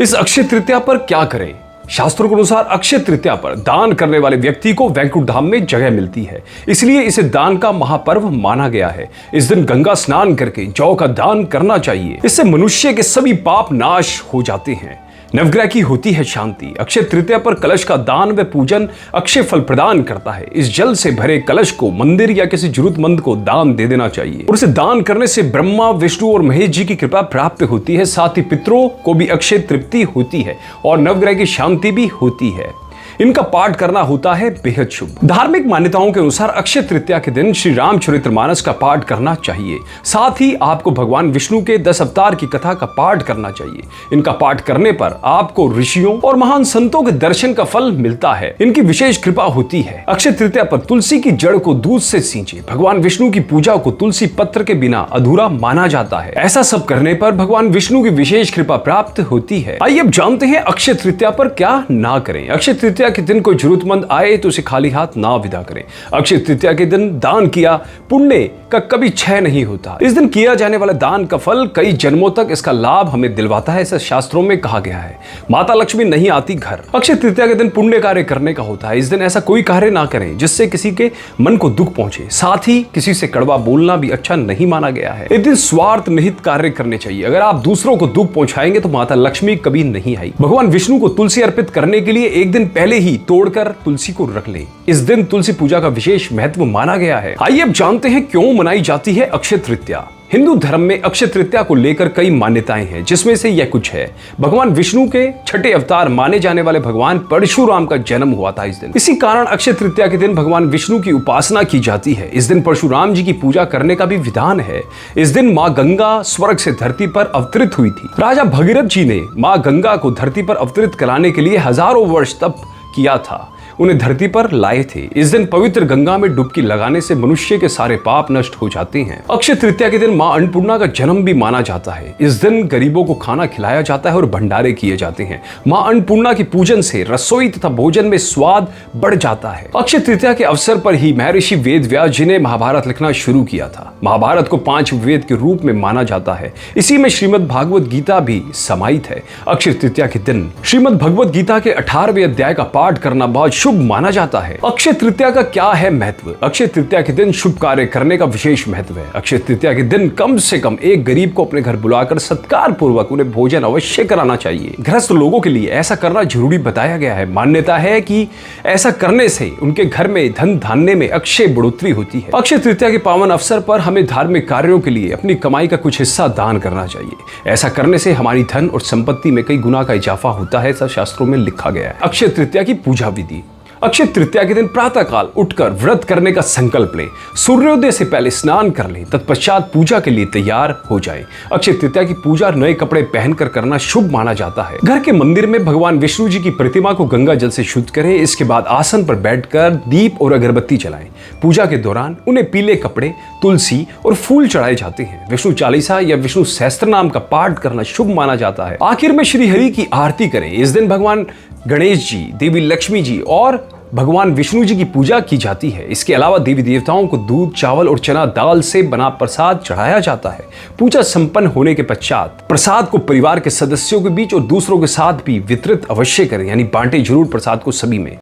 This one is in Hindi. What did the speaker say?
इस अक्षय तृतीया पर क्या करें? शास्त्रों के अनुसार अक्षय तृतीया पर दान करने वाले व्यक्ति को वैकुंठ धाम में जगह मिलती है, इसलिए इसे दान का महापर्व माना गया है। इस दिन गंगा स्नान करके जौ का दान करना चाहिए। इससे मनुष्य के सभी पाप नाश हो जाते हैं, नवग्रह की होती है शांति। अक्षय तृतीया पर कलश का दान व पूजन अक्षय फल प्रदान करता है। इस जल से भरे कलश को मंदिर या किसी जरूरतमंद को दान दे देना चाहिए और इसे दान करने से ब्रह्मा, विष्णु और महेश जी की कृपा प्राप्त होती है। साथ ही पितरों को भी अक्षय तृप्ति होती है और नवग्रह की शांति भी होती है। इनका पाठ करना होता है बेहद शुभ। धार्मिक मान्यताओं के अनुसार अक्षय तृतीया के दिन श्री रामचरितमानस का पाठ करना चाहिए। साथ ही आपको भगवान विष्णु के 10 अवतार की कथा का पाठ करना चाहिए। इनका पाठ करने पर आपको ऋषियों और महान संतों के दर्शन का फल मिलता है, इनकी विशेष कृपा होती है। अक्षय तृतीया पर तुलसी की जड़ को दूध से सींचे। भगवान विष्णु की पूजा को तुलसी पत्र के बिना अधूरा माना जाता है। ऐसा सब करने पर भगवान विष्णु की विशेष कृपा प्राप्त होती है। आइए अब जानते हैं अक्षय तृतीया पर क्या ना करें। अक्षय तृतीया के दिन कोई जरूरतमंद आए तो उसे खाली हाथ ना विदा करें। अक्षय तृतीया के दिन दान किया पुण्य का कभी क्षय नहीं होता। इस दिन किया जाने वाला दान का फल कई जन्मों तक इसका लाभ हमें दिलवाता है, ऐसा शास्त्रों में कहा गया है। माता लक्ष्मी नहीं आती घर। अक्षय तृतीया के दिन पुण्य कार्य करने का होता है। इस दिन ऐसा कोई कार्य ना करें जिससे किसी के मन को दुख पहुंचे। साथ ही किसी से कड़वा बोलना भी अच्छा नहीं माना गया है। इस दिन स्वार्थ निहित कार्य करने चाहिए। अगर आप दूसरों को दुख पहुंचाएंगे तो माता लक्ष्मी कभी नहीं आई। भगवान विष्णु को तुलसी अर्पित करने के लिए एक दिन पहले ही तोड़कर तुलसी को रख लें। इस दिन तुलसी पूजा का विशेष महत्व माना गया है। आइए अब जानते हैं क्यों मनाई जाती है अक्षय तृतीया। हिंदू धर्म में अक्षय तृतीया को लेकर कई मान्यताएं हैं, जिसमें से यह कुछ है। भगवान विष्णु के छठे अवतार माने जाने वाले भगवान परशुराम का जन्म हुआ था इस दिन। इसी कारण अक्षय तृतीया के दिन भगवान विष्णु की उपासना की जाती है। इस दिन परशुराम जी की पूजा करने का भी विधान है। इस दिन माँ गंगा स्वर्ग से धरती पर अवतरित हुई थी। राजा भगीरथ जी ने माँ गंगा को धरती पर अवतरित कराने के लिए हजारों वर्ष तप किया था, उन्हें धरती पर लाए थे। इस दिन पवित्र गंगा में डुबकी लगाने से मनुष्य के सारे पाप नष्ट हो जाते हैं। अक्षय तृतीया के दिन मां अन्नपूर्णा का जन्म भी माना जाता है। इस दिन गरीबों को खाना खिलाया जाता है और भंडारे किए जाते हैं। मां अन्नपूर्णा की पूजन से रसोई तथा भोजन में स्वाद बढ़ जाता है। अक्षय तृतीया के अवसर पर ही महर्षि वेद व्यास जी ने महाभारत लिखना शुरू किया था। महाभारत को 5 वेद के रूप में माना जाता है। इसी में श्रीमद् भागवत गीता भी समाहित है। अक्षय तृतीया के दिन श्रीमद् भगवत गीता के 18वें अध्याय का पाठ करना बहुत शुभ माना जाता है। अक्षय तृतीया का क्या है महत्व? अक्षय तृतीया के दिन शुभ कार्य करने का विशेष महत्व है। अक्षय तृतीया के दिन कम से कम एक गरीब को अपने घर बुलाकर सत्कार पूर्वक उन्हें भोजन अवश्य कराना चाहिए। गृहस्थ लोगों के लिए ऐसा करना जरूरी बताया गया है। मान्यता है कि ऐसा करने से उनके घर में धन धान्य में अक्षय बढ़ोतरी होती है। अक्षय तृतीया के पावन अवसर पर हमें धार्मिक कार्यों के लिए अपनी कमाई का कुछ हिस्सा दान करना चाहिए। ऐसा करने से हमारी धन और संपत्ति में कई गुना का इजाफा होता है, ऐसा शास्त्रों में लिखा गया है। अक्षय तृतीया की पूजा विधि। अक्षय तृतीया के दिन प्रातःकाल उठकर व्रत करने का संकल्प लें। सूर्योदय से पहले स्नान कर लें, तत्पश्चात पूजा के लिए तैयार हो जाएं। अक्षय तृतीया की पूजा नए कपड़े पहनकर करना शुभ माना जाता है। घर के मंदिर में भगवान विष्णु जी की प्रतिमा को गंगा जल से शुद्ध करें। इसके बाद आसन पर बैठकर दीप और अगरबत्ती जलाएं। पूजा के दौरान उन्हें पीले कपड़े, तुलसी और फूल चढ़ाए जाते हैं। विष्णु चालीसा या विष्णु सहस्त्र नाम का पाठ करना शुभ माना जाता है। आखिर में श्री हरि की आरती करें। इस दिन भगवान गणेश जी, देवी लक्ष्मी जी और भगवान विष्णु जी की पूजा की जाती है। इसके अलावा देवी देवताओं को दूध, चावल और चना दाल से बना प्रसाद चढ़ाया जाता है। पूजा संपन्न होने के पश्चात प्रसाद को परिवार के सदस्यों के बीच और दूसरों के साथ भी वितरित अवश्य करें, यानी बांटे जरूर प्रसाद को सभी में।